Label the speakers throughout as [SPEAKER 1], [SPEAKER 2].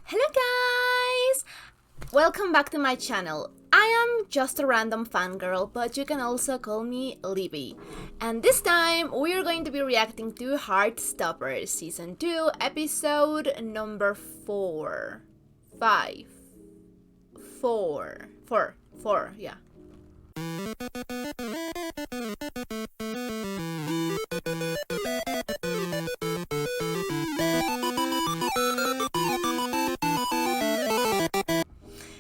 [SPEAKER 1] Hello guys! Welcome back to my channel. I am just a random fangirl, but you can also call me Libby. And this time we are going to be reacting to Heartstopper Season 2, episode number 4. 5. 4. 4. 4, yeah.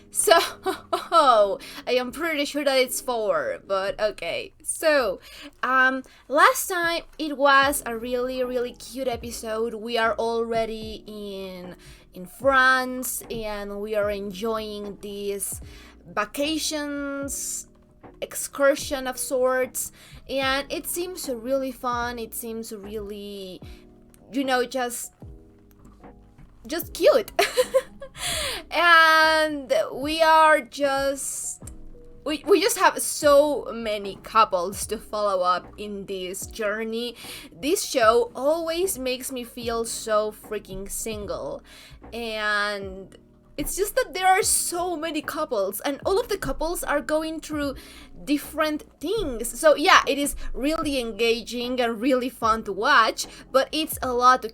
[SPEAKER 1] So, I am pretty sure that it's 4, but okay. So, last time it was a really cute episode. We are already in France and we are enjoying this vacations excursion of sorts, and it seems really fun. It seems really, just cute. And we are just we just have so many couples to follow up in this journey. This show always makes me feel so freaking single, and it's just that there are so many couples and all of the couples are going through different things. So yeah, it is really engaging and really fun to watch, but it's a lot to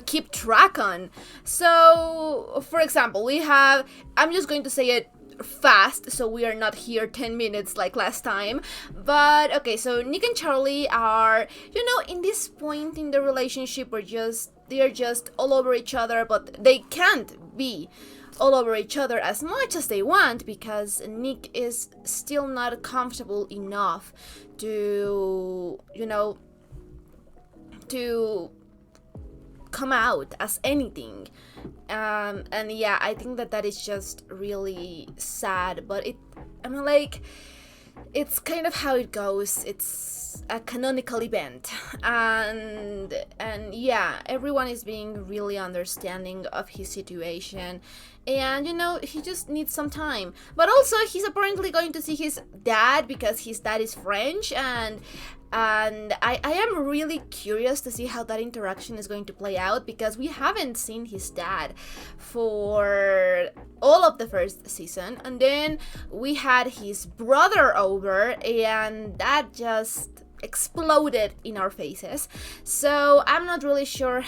[SPEAKER 1] keep track on. So for example, I'm just going to say it fast so we are not here 10 minutes like last time. But okay, so Nick and Charlie are, in this point in the relationship where they're just all over each other, but they can't be all over each other as much as they want because Nick is still not comfortable enough to come out as anything. And yeah, I think that is just really sad, but it's kind of how it goes. It's a canonical event, and yeah, everyone is being really understanding of his situation, and he just needs some time. But also he's apparently going to see his dad because his dad is French, and I am really curious to see how that interaction is going to play out because we haven't seen his dad for all of the first season, and then we had his brother over and that just exploded in our faces. So I'm not really sure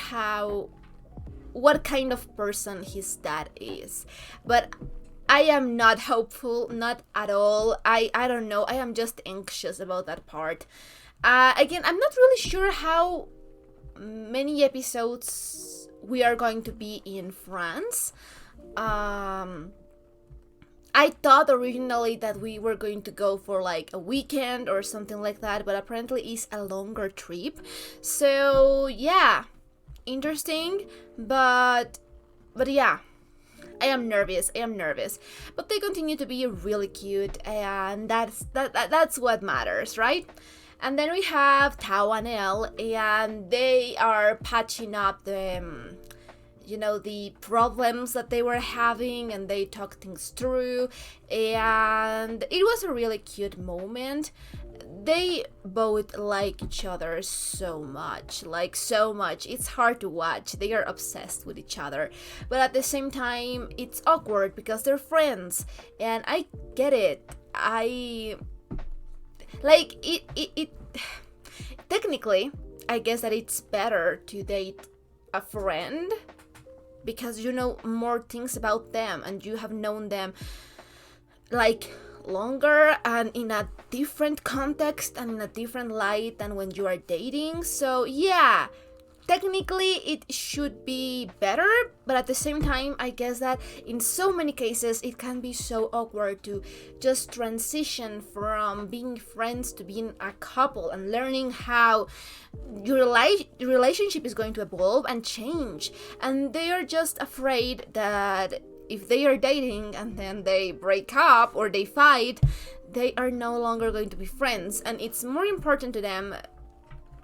[SPEAKER 1] what kind of person his dad is, but I am not hopeful, not at all. I don't know, I am just anxious about that part. Again, I'm not really sure how many episodes we are going to be in France. I thought originally that we were going to go for like a weekend or something like that, but apparently it's a longer trip. So yeah, interesting, but yeah, I am nervous, but they continue to be really cute, and that's what matters, right? And then we have Tao and Elle, and they are patching up the problems that they were having, and they talk things through, and it was a really cute moment. They both like each other so much, it's hard to watch. They are obsessed with each other, but at the same time it's awkward because they're friends, and I get it. Technically, I guess that it's better to date a friend because you know more things about them and you have known them longer and in a different context and in a different light than when you are dating. So yeah, technically it should be better, but at the same time I guess that in so many cases it can be so awkward to just transition from being friends to being a couple and learning how your relationship is going to evolve and change. And they are just afraid that if they are dating and then they break up or they fight, they are no longer going to be friends, and it's more important to them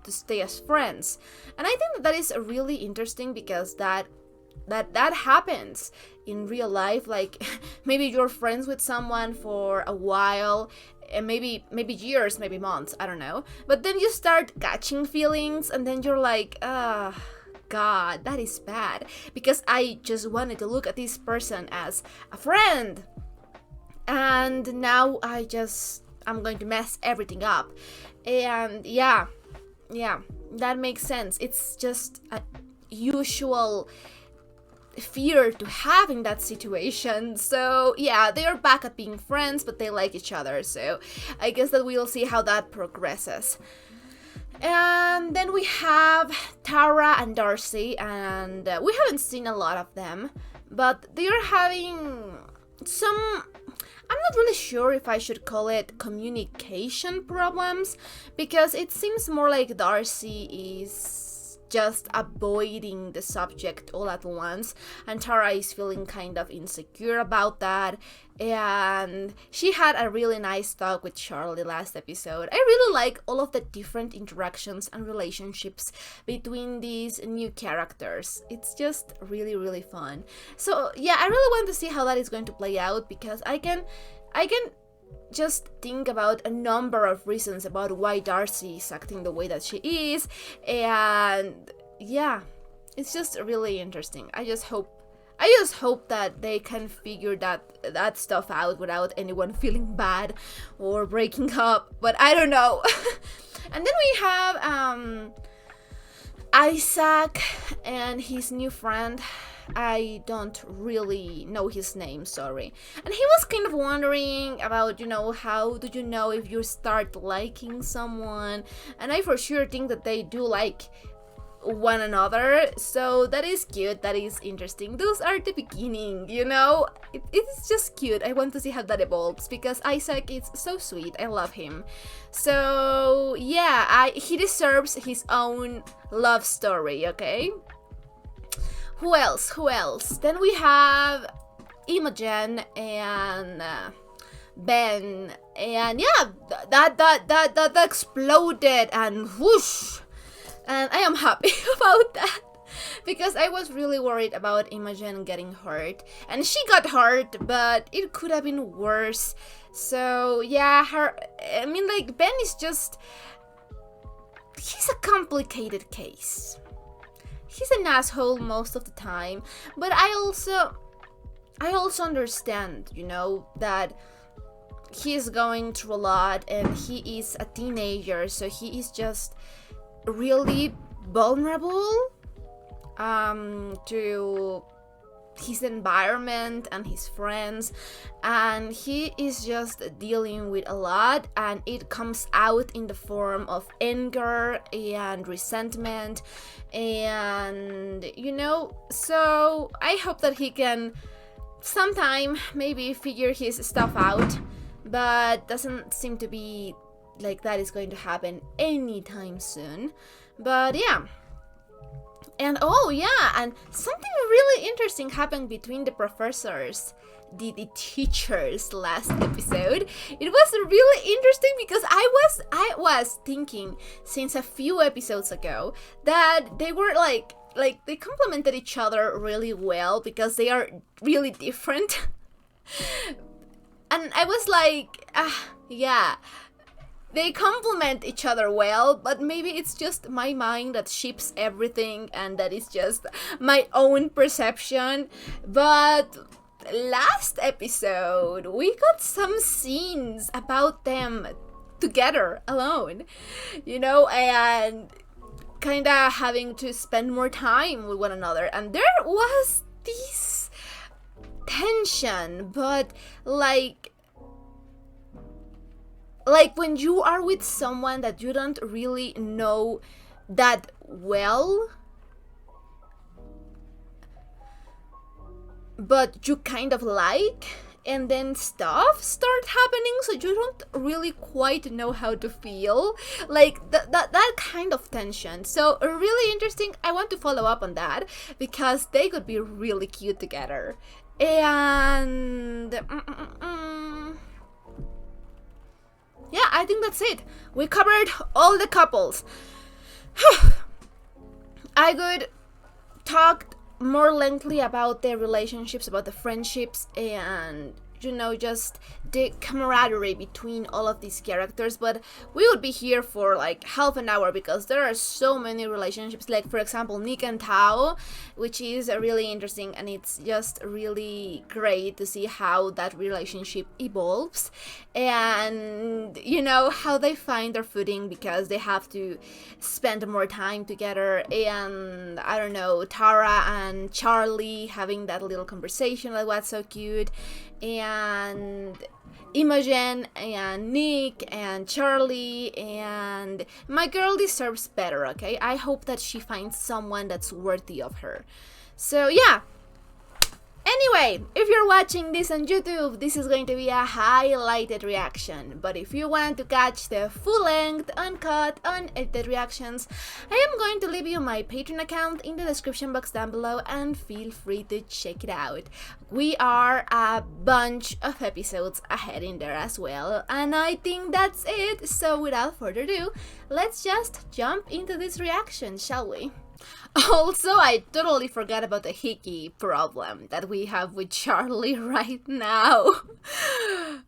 [SPEAKER 1] to stay as friends. And I think that is really interesting because that happens in real life. Like maybe you're friends with someone for a while, and maybe years, maybe months, I don't know, but then you start catching feelings and then you're like, god, that is bad. Because I just wanted to look at this person as a friend. And now I'm going to mess everything up. And yeah, that makes sense. It's just a usual fear to have in that situation. So yeah, they are back at being friends, but they like each other. So I guess that we'll see how that progresses. And then we have Tara and Darcy, and we haven't seen a lot of them, but they are having some, I'm not really sure if I should call it communication problems, because it seems more like Darcy is just avoiding the subject all at once, and Tara is feeling kind of insecure about that. And she had a really nice talk with Charlie last episode. I really like all of the different interactions and relationships between these new characters. It's just really, really fun. So yeah, I really want to see how that is going to play out, because I can just think about a number of reasons about why Darcy is acting the way that she is. And yeah, it's just really interesting. I just hope that they can figure that stuff out without anyone feeling bad or breaking up, but I don't know. And then we have Isaac and his new friend. I don't really know his name, sorry. And he was kind of wondering about, how do you know if you start liking someone? And I for sure think that they do like one another, so that is cute, that is interesting. Those are the beginning, it is just cute. I want to see how that evolves, because Isaac is so sweet. I love him. So yeah, he deserves his own love story, okay? Who else? Then we have Imogen and Ben, and yeah, that exploded and whoosh. And I am happy about that, because I was really worried about Imogen getting hurt. And she got hurt, but it could have been worse. So yeah, Ben is he's a complicated case. He's an asshole most of the time, but I also understand, that he's going through a lot, and he is a teenager, so he is just really vulnerable to his environment and his friends, and he is just dealing with a lot, and it comes out in the form of anger and resentment, and so I hope that he can sometime maybe figure his stuff out, but doesn't seem to be like that is going to happen anytime soon. But yeah. And and something really interesting happened between the professors, the teachers last episode. It was really interesting, because I was thinking since a few episodes ago that they were like they complemented each other really well, because they are really different. And I was like, yeah, they complement each other well, but maybe it's just my mind that ships everything, and that is just my own perception. But last episode, we got some scenes about them together, alone, and kinda having to spend more time with one another. And there was this tension, but like when you are with someone that you don't really know that well, but you kind of like, and then stuff start happening, so you don't really quite know how to feel, like that kind of tension. So really interesting. I want to follow up on that, because they could be really cute together. And yeah, I think that's it. We covered all the couples. I could talk more lengthily about their relationships, about the friendships, and just the camaraderie between all of these characters. But we would be here for like half an hour because there are so many relationships, like for example Nick and Tao, which is really interesting, and it's just really great to see how that relationship evolves, and how they find their footing because they have to spend more time together. And I don't know, Tara and Charlie having that little conversation that was so cute, and Imogen and Nick and Charlie, and my girl deserves better, okay? I hope that she finds someone that's worthy of her. So yeah. Anyway, if you're watching this on YouTube, this is going to be a highlighted reaction, but if you want to catch the full-length, uncut, unedited reactions, I am going to leave you my Patreon account in the description box down below, and feel free to check it out. We are a bunch of episodes ahead in there as well, and I think that's it. So without further ado, let's just jump into this reaction, shall we? Also, I totally forgot about the hickey problem that we have with Charlie right now.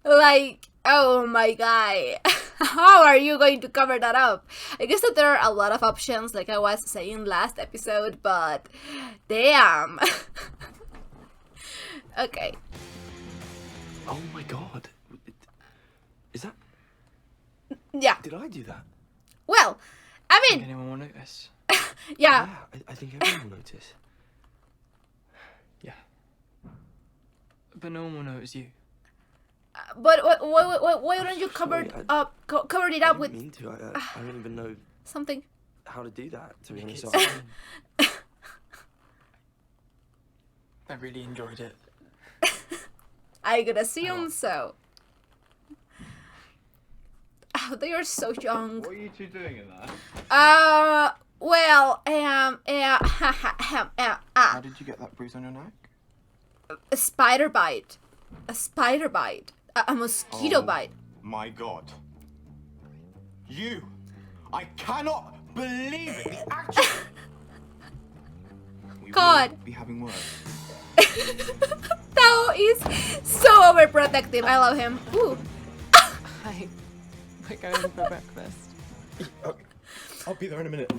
[SPEAKER 1] Like, oh my god, how are you going to cover that up? I guess that there are a lot of options, like I was saying last episode, but damn. Okay.
[SPEAKER 2] Oh my god. Is that...
[SPEAKER 1] Yeah.
[SPEAKER 2] Did I do that?
[SPEAKER 1] Well, I mean...
[SPEAKER 3] anyone will notice?
[SPEAKER 1] Yeah.
[SPEAKER 2] I think everyone will notice.
[SPEAKER 3] Yeah. But no one will notice you.
[SPEAKER 1] But why don't you cover it up with...
[SPEAKER 2] I didn't mean to. I don't even know
[SPEAKER 1] something.
[SPEAKER 2] how to do that, to be honest.
[SPEAKER 3] I really enjoyed it.
[SPEAKER 1] I could assume so. Oh, they are so young.
[SPEAKER 4] What are you two doing in there?
[SPEAKER 1] Well,
[SPEAKER 4] How did you get that bruise on your neck?
[SPEAKER 1] a spider bite. A spider bite. A mosquito bite.
[SPEAKER 4] My god. You! I cannot believe it! The actual... We
[SPEAKER 1] God.
[SPEAKER 4] will be having words.
[SPEAKER 1] Tao is so overprotective. I love him. Ooh.
[SPEAKER 3] Hi. We're going for breakfast.
[SPEAKER 2] Okay. I'll be there in a minute.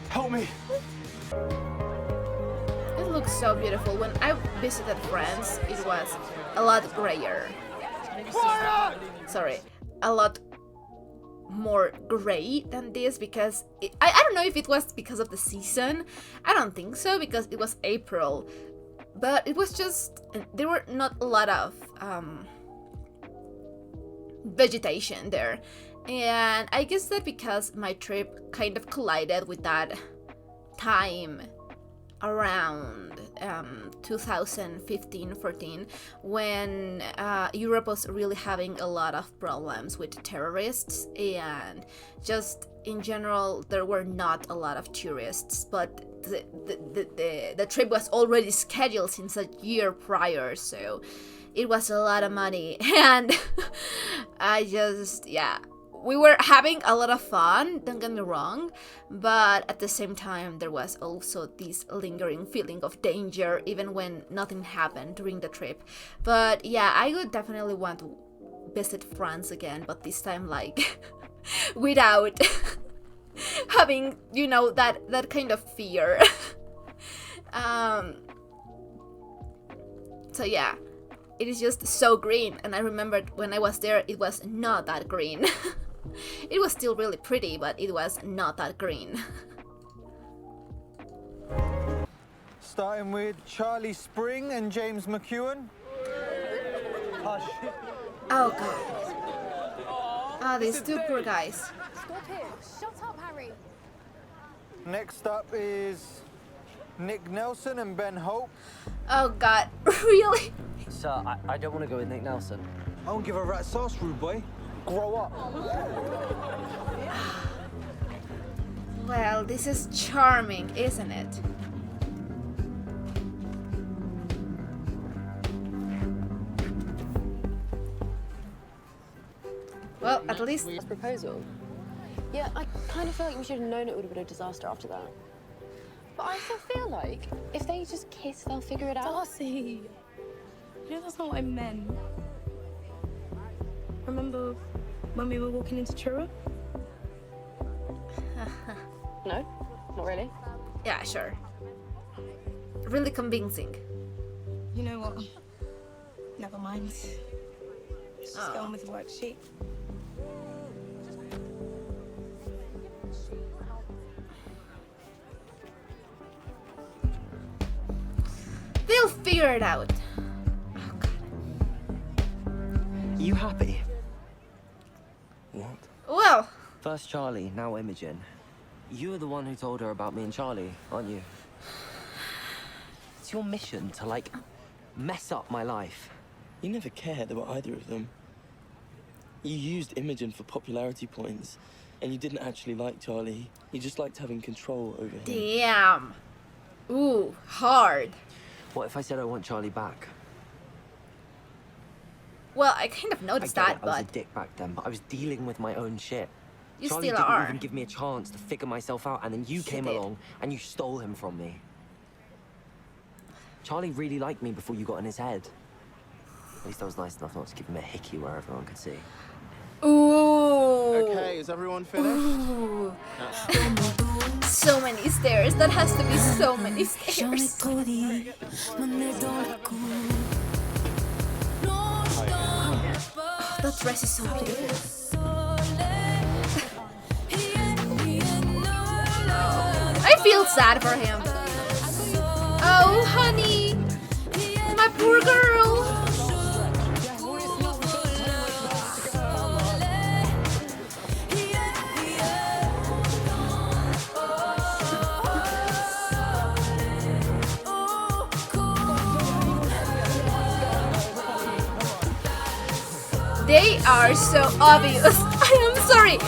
[SPEAKER 4] Help me!
[SPEAKER 1] It looks so beautiful. When I visited France, it was a lot grayer. Sorry, a lot more gray than this, because I don't know if it was because of the season. I don't think so, because it was April, but it was just, there were not a lot of vegetation there, and I guess that because my trip kind of collided with that time around 2015-14, when Europe was really having a lot of problems with terrorists, and just in general there were not a lot of tourists, but the trip was already scheduled since a year prior, so it was a lot of money. And I just, yeah, we were having a lot of fun, don't get me wrong, but at the same time there was also this lingering feeling of danger even when nothing happened during the trip. But yeah, I would definitely want to visit France again, but this time like without having, you know, that kind of fear. So yeah, it is just so green, and I remembered when I was there it was not that green. It was still really pretty, but it was not that green.
[SPEAKER 5] Starting with Charlie Spring and James McEwen. Hush.
[SPEAKER 1] Oh god. Ah, these two poor guys.
[SPEAKER 6] Stop it! Shut up, Harry!
[SPEAKER 5] Next up is Nick Nelson and Ben Hope.
[SPEAKER 1] Oh god, really?
[SPEAKER 7] Sir, I don't want to go with Nick Nelson.
[SPEAKER 5] I don't give a rat's ass, rude boy. Grow up.
[SPEAKER 1] Well, this is charming, isn't it? Well, at least...
[SPEAKER 6] Proposal. Yeah, I kind of feel like we should have known it would have been a disaster after that.
[SPEAKER 3] But I still feel like if they just kiss, they'll figure it out.
[SPEAKER 8] Darcy, you know that's not what I meant. Remember when we were walking into Truro?
[SPEAKER 3] No, not really.
[SPEAKER 1] Yeah, sure. Really convincing.
[SPEAKER 8] You know what? Never mind. Let's just go on with the worksheet.
[SPEAKER 1] They'll figure it out.
[SPEAKER 7] You happy?
[SPEAKER 2] What?
[SPEAKER 1] Well,
[SPEAKER 7] First Charlie, now Imogen. You were the one who told her about me and Charlie, aren't you? It's your mission to, like, mess up my life.
[SPEAKER 2] You never cared about either of them. You used Imogen for popularity points, and you didn't actually like Charlie. You just liked having control over him.
[SPEAKER 1] damn. Ooh, hard.
[SPEAKER 7] What if I said I want Charlie back?
[SPEAKER 1] Well, I kind of
[SPEAKER 7] I
[SPEAKER 1] noticed
[SPEAKER 7] get
[SPEAKER 1] that,
[SPEAKER 7] it, I was a
[SPEAKER 1] but
[SPEAKER 7] dick back then, but I was dealing with my own shit.
[SPEAKER 1] you
[SPEAKER 7] Charlie
[SPEAKER 1] still
[SPEAKER 7] didn't
[SPEAKER 1] are.
[SPEAKER 7] even give me a chance to figure myself out, and then you
[SPEAKER 1] He
[SPEAKER 7] came
[SPEAKER 1] did.
[SPEAKER 7] along and you stole him from me. Charlie really liked me before you got in his head. At least I was nice enough not to give him a hickey where everyone could see.
[SPEAKER 1] Ooh.
[SPEAKER 4] Okay, is everyone finished?
[SPEAKER 1] Ooh. So many stairs. That has to be so many stairs. Oh, that dress is so beautiful. I feel sad for him. Oh, honey. My poor girl. They are so obvious. I am sorry.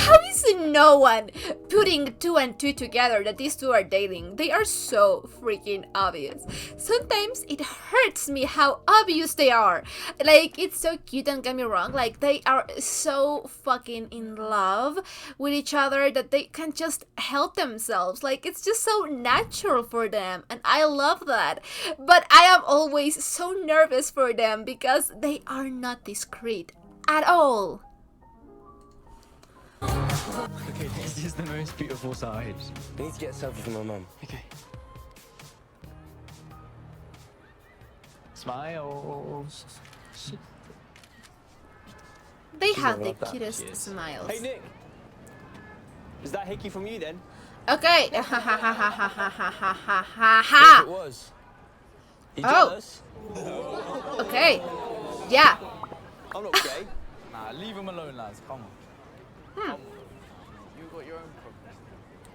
[SPEAKER 1] How is no one putting two and two together that these two are dating? They are so freaking obvious. Sometimes it hurts me how obvious they are. Like, it's so cute, don't get me wrong. Like, they are so fucking in love with each other that they can just help themselves. Like, it's just so natural for them, and I love that. But I am always so nervous for them because they are not discreet at all.
[SPEAKER 9] Okay, this is the most beautiful side.
[SPEAKER 2] I need to get a selfie for my mum.
[SPEAKER 9] Okay. Smiles.
[SPEAKER 1] They have
[SPEAKER 2] gonna
[SPEAKER 1] the
[SPEAKER 2] love that.
[SPEAKER 1] cutest
[SPEAKER 9] Cheers.
[SPEAKER 1] smiles.
[SPEAKER 10] Hey, Nick. Is that hickey from you then?
[SPEAKER 1] Okay. Ha ha ha ha ha ha ha ha ha
[SPEAKER 10] Yes,
[SPEAKER 1] ha.
[SPEAKER 10] it was. You
[SPEAKER 1] Oh.
[SPEAKER 10] jealous?
[SPEAKER 1] Okay. Yeah.
[SPEAKER 10] I'm not gay.
[SPEAKER 9] Nah, leave him alone, lads. Come on. You got your own problems.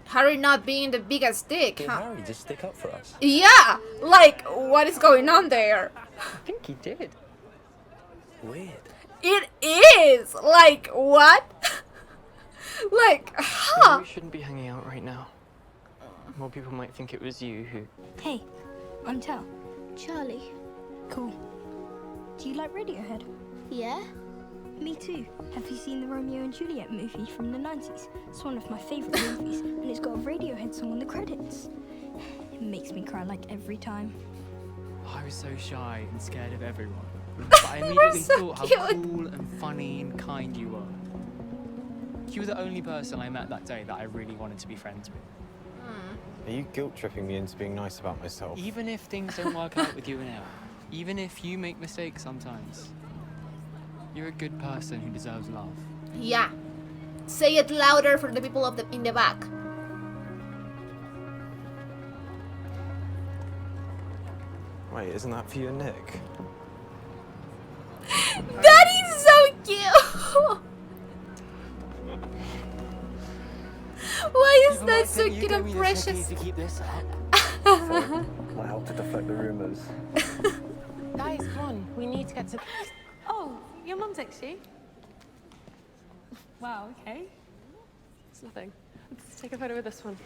[SPEAKER 1] Harry not being the biggest dick,
[SPEAKER 2] Did
[SPEAKER 1] huh?
[SPEAKER 2] Harry just stick up for us?
[SPEAKER 1] Yeah. Like, what is going on there?
[SPEAKER 7] I think he did.
[SPEAKER 2] Weird.
[SPEAKER 1] It is. Like, what? Like, huh?
[SPEAKER 9] We shouldn't be hanging out right now. More people might think it was you who...
[SPEAKER 8] Hey, I'm Tal. Charlie. Cool. Do you like Radiohead?
[SPEAKER 6] Yeah?
[SPEAKER 8] Me too. Have you seen the Romeo and Juliet movie from the 90s? It's one of my favourite movies, and it's got a Radiohead song on the credits. It makes me cry like every time.
[SPEAKER 9] I was so shy and scared of everyone. But I immediately
[SPEAKER 1] so
[SPEAKER 9] thought how
[SPEAKER 1] cute.
[SPEAKER 9] cool and funny and kind you were. You were the only person I met that day that I really wanted to be friends with.
[SPEAKER 5] Are you guilt-tripping me into being nice about myself?
[SPEAKER 9] Even if things don't work out with you and Elle, even if you make mistakes sometimes, you're a good person who deserves love.
[SPEAKER 1] Yeah. Say it louder for the people in the back.
[SPEAKER 5] Wait, isn't that for you and Nick?
[SPEAKER 1] That is so cute. Why is that so cute and precious?
[SPEAKER 9] To keep this up.
[SPEAKER 7] Might help to deflect the rumors.
[SPEAKER 3] Guys, come on. We need to get to...
[SPEAKER 8] Oh, your mum texts you? Wow, okay.
[SPEAKER 3] It's nothing. Let's take a photo with this one.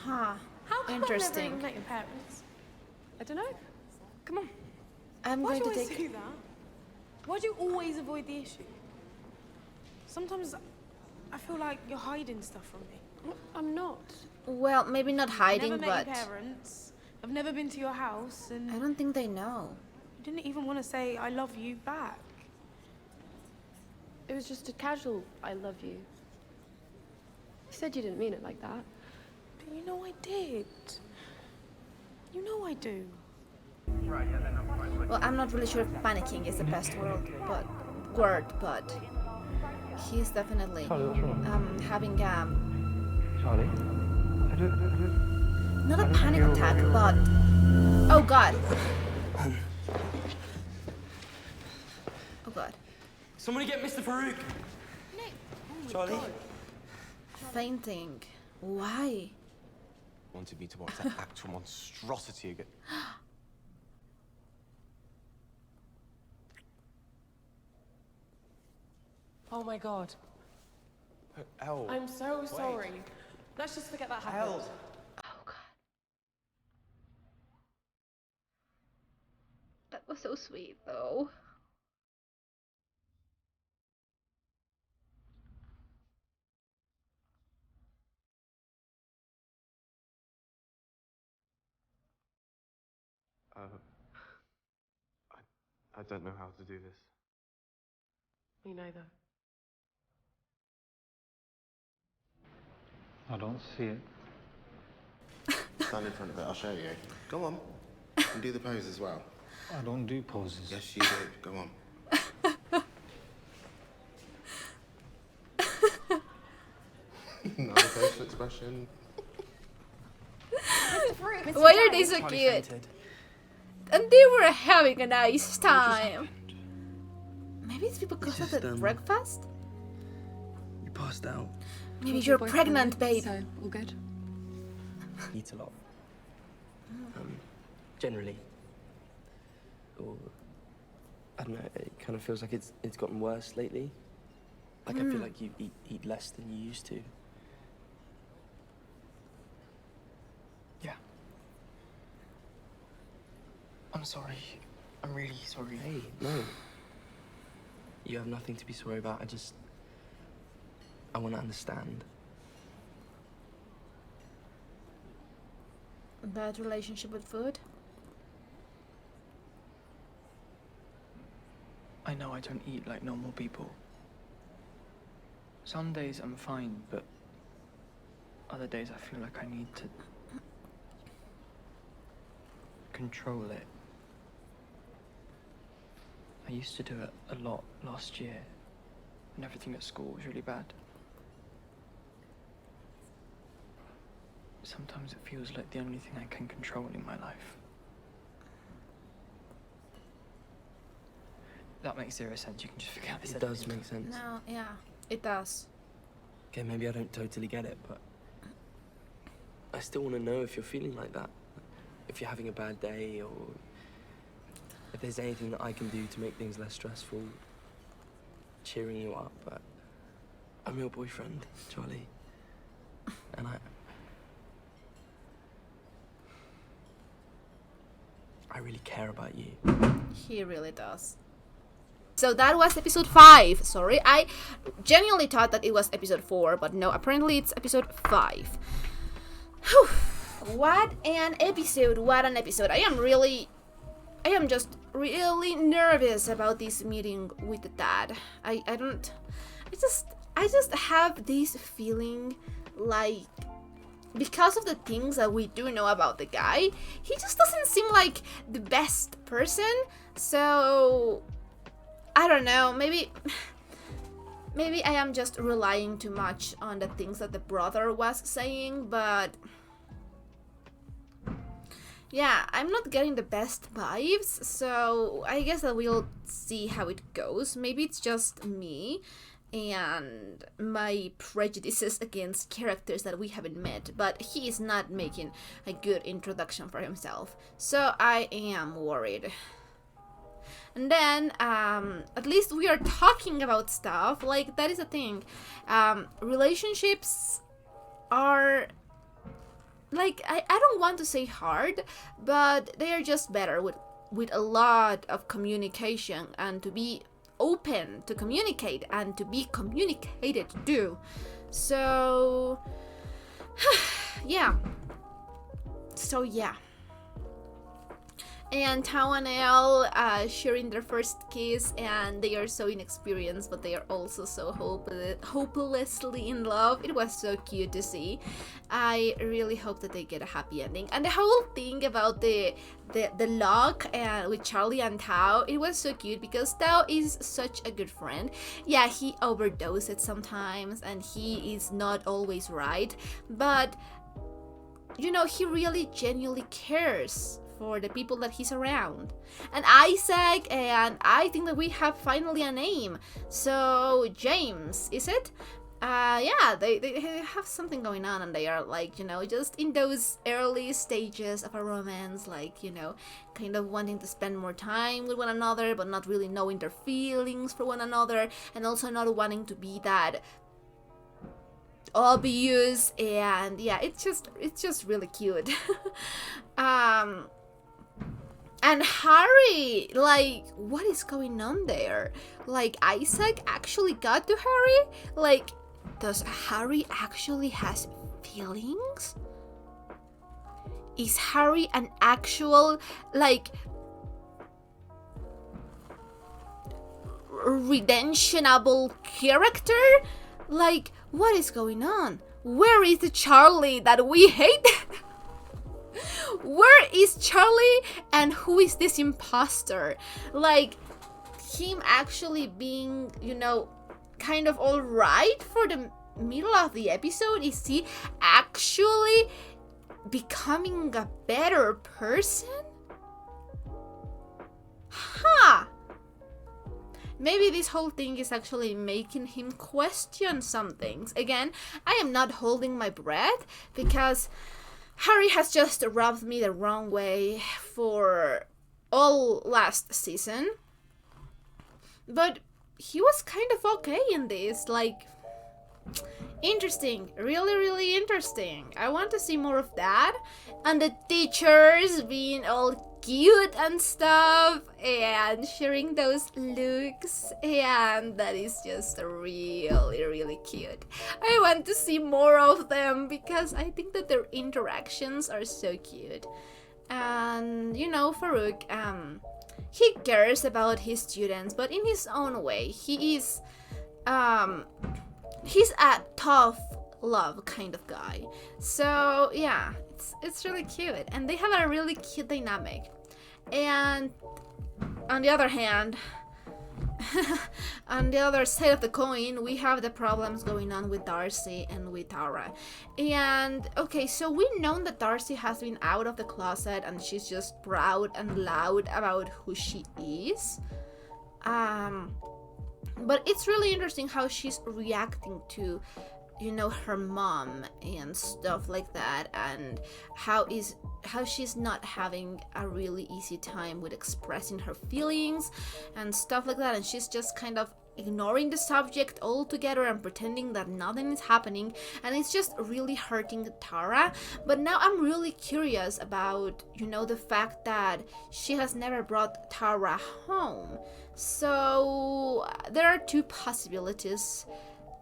[SPEAKER 1] Huh.
[SPEAKER 8] How come
[SPEAKER 1] Interesting.
[SPEAKER 8] I've never even met your parents?
[SPEAKER 3] I don't know. Come on.
[SPEAKER 1] I'm
[SPEAKER 8] Why
[SPEAKER 1] going
[SPEAKER 8] do you
[SPEAKER 1] to
[SPEAKER 8] always
[SPEAKER 1] take.
[SPEAKER 8] do that? Why do you always avoid the issue? Sometimes I feel like you're hiding stuff from me.
[SPEAKER 3] I'm not.
[SPEAKER 1] Well, maybe not hiding,
[SPEAKER 3] never met
[SPEAKER 1] but
[SPEAKER 3] your parents. I've never been to your house, and
[SPEAKER 1] I don't think they know.
[SPEAKER 3] you didn't even want to say I love you back.
[SPEAKER 11] It was just a casual I love you. You said you didn't mean it like that.
[SPEAKER 3] But you know I did. You know I do.
[SPEAKER 1] Well, I'm not really sure if panicking is the best word, but he's definitely having
[SPEAKER 5] Charlie?
[SPEAKER 1] not a panic attack, but oh god. Oh god.
[SPEAKER 2] Somebody get Mr. Farouk! Charlie?
[SPEAKER 1] Fainting. Why?
[SPEAKER 4] Wanted me to watch that actual monstrosity again.
[SPEAKER 3] Oh my god.
[SPEAKER 4] Elle.
[SPEAKER 3] I'm so sorry. Let's just forget that happened.
[SPEAKER 4] Elle.
[SPEAKER 1] Oh god. That was so sweet though.
[SPEAKER 12] I don't know how to do this.
[SPEAKER 11] Me neither.
[SPEAKER 5] I don't see it.
[SPEAKER 12] Stand in front of it, I'll show you. Go on. And do the pose as well.
[SPEAKER 5] I don't do poses.
[SPEAKER 12] Yes, you do. Go on. No facial expression.
[SPEAKER 1] Why are they so cute? And they were having a nice time. Maybe it's because of the breakfast?
[SPEAKER 2] You passed out.
[SPEAKER 1] Maybe you're pregnant, babe.
[SPEAKER 11] So, all good?
[SPEAKER 2] Eat a lot. Generally. Or, I don't know, it kind of feels like it's gotten worse lately. Like, I feel like you eat less than you used to.
[SPEAKER 9] Yeah. I'm sorry. I'm really sorry.
[SPEAKER 2] Hey, no. You have nothing to be sorry about. I want to understand.
[SPEAKER 1] Bad relationship with food?
[SPEAKER 9] I know I don't eat like normal people. Some days I'm fine, but other days I feel like I need to control it. I used to do it a lot last year, and everything at school was really bad. Sometimes it feels like the only thing I can control in my life. That makes zero sense. You can just forget I said
[SPEAKER 2] It does make sense.
[SPEAKER 1] No, yeah, it does.
[SPEAKER 2] Okay, maybe I don't totally get it, but I still want to know if you're feeling like that. If you're having a bad day, or if there's anything that I can do to make things less stressful, cheering you up. I'm your boyfriend, Charlie. And I really care about you.
[SPEAKER 1] He really does. So that was episode 5. Sorry, I genuinely thought that it was episode 4, but no, apparently it's episode 5. Whew. What an episode, what an episode. I am just really nervous about this meeting with the dad. I just have this feeling like, because of the things that we do know about the guy, he just doesn't seem like the best person. So I don't know, maybe I am just relying too much on the things that the brother was saying, but yeah, I'm not getting the best vibes, so I guess that we'll see how it goes. Maybe it's just me and my prejudices against characters that we haven't met, but he is not making a good introduction for himself, so I am worried. And then, at least we are talking about stuff, like, that is a thing. Relationships are, like, I don't want to say hard, but they are just better with a lot of communication, and to be open to communicate and to be communicated to. So yeah. So yeah. And Tao and Elle sharing their first kiss, and they are so inexperienced, but they are also so hopelessly in love. It was so cute to see. I really hope that they get a happy ending. And the whole thing about the log with Charlie and Tao, it was so cute because Tao is such a good friend. Yeah, he overdoses sometimes, and he is not always right, but you know, he really genuinely cares for the people that he's around. And Isaac, and I think that we have finally a name. So James, is it? Yeah, they have something going on, and they are like, you know, just in those early stages of a romance, like, you know, kind of wanting to spend more time with one another, but not really knowing their feelings for one another, and also not wanting to be that obvious. And yeah, it's just really cute. And Harry, like, what is going on there? Like, Isaac actually got to Harry? Like, does Harry actually has feelings? Is Harry an actual, like, redemptionable character? Like, what is going on? Where is the Charlie that we hate? Where is Charlie, and who is this imposter? Like, him actually being, you know, kind of alright for the middle of the episode? Is he actually becoming a better person? Huh. Maybe this whole thing is actually making him question some things. Again, I am not holding my breath because Harry has just rubbed me the wrong way for all last season. But he was kind of okay in this. Like, interesting. Really, really interesting. I want to see more of that. And the teachers being all cute and stuff, and sharing those looks, and that is just really, really cute. I want to see more of them because I think that their interactions are so cute. And you know, Farouk, he cares about his students, but in his own way. He's a tough love kind of guy. So yeah, it's really cute, and they have a really cute dynamic. And on the other hand, on the other side of the coin, we have the problems going on with Darcy and with Tara. And okay, so we know that Darcy has been out of the closet, and she's just proud and loud about who she is. But it's really interesting how she's reacting to, you know, her mom and stuff like that, and how she's not having a really easy time with expressing her feelings and stuff like that, and she's just kind of ignoring the subject altogether and pretending that nothing is happening, and it's just really hurting Tara. But now I'm really curious about, you know, the fact that she has never brought Tara home. So there are two possibilities.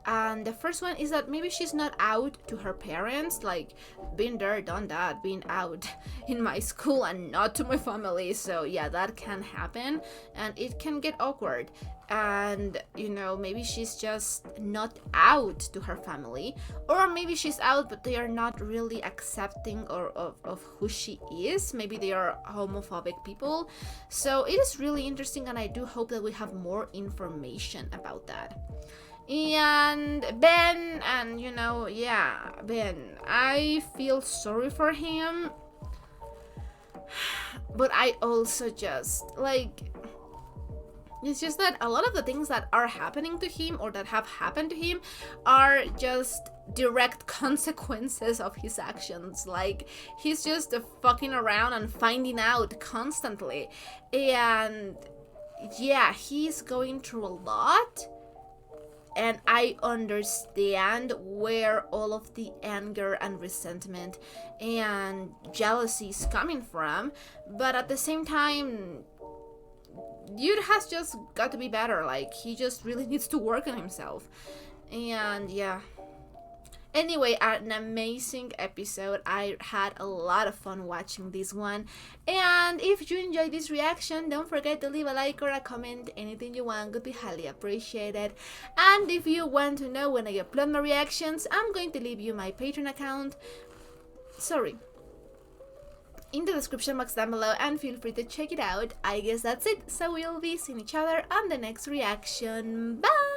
[SPEAKER 1] And the first one is that maybe she's not out to her parents, like, been there, done that, been out in my school and not to my family. So yeah, that can happen, and it can get awkward. And you know, maybe she's just not out to her family, or maybe she's out but they are not really accepting of who she is. Maybe they are homophobic people. So it is really interesting, and I do hope that we have more information about that. And Ben, and you know, yeah, Ben, I feel sorry for him, but I also just, like, it's just that a lot of the things that are happening to him, or that have happened to him, are just direct consequences of his actions. Like, he's just fucking around and finding out constantly. And yeah, he's going through a lot. And I understand where all of the anger and resentment and jealousy is coming from. But at the same time, dude has just got to be better. Like, he just really needs to work on himself. And yeah, Anyway, an amazing episode. I had a lot of fun watching this one. And if you enjoyed this reaction, don't forget to leave a like or a comment. Anything you want would be highly appreciated. And if you want to know when I upload my reactions, I'm going to leave you my Patreon account. Sorry. In the description box down below, and feel free to check it out. I guess that's it. So we'll be seeing each other on the next reaction. Bye!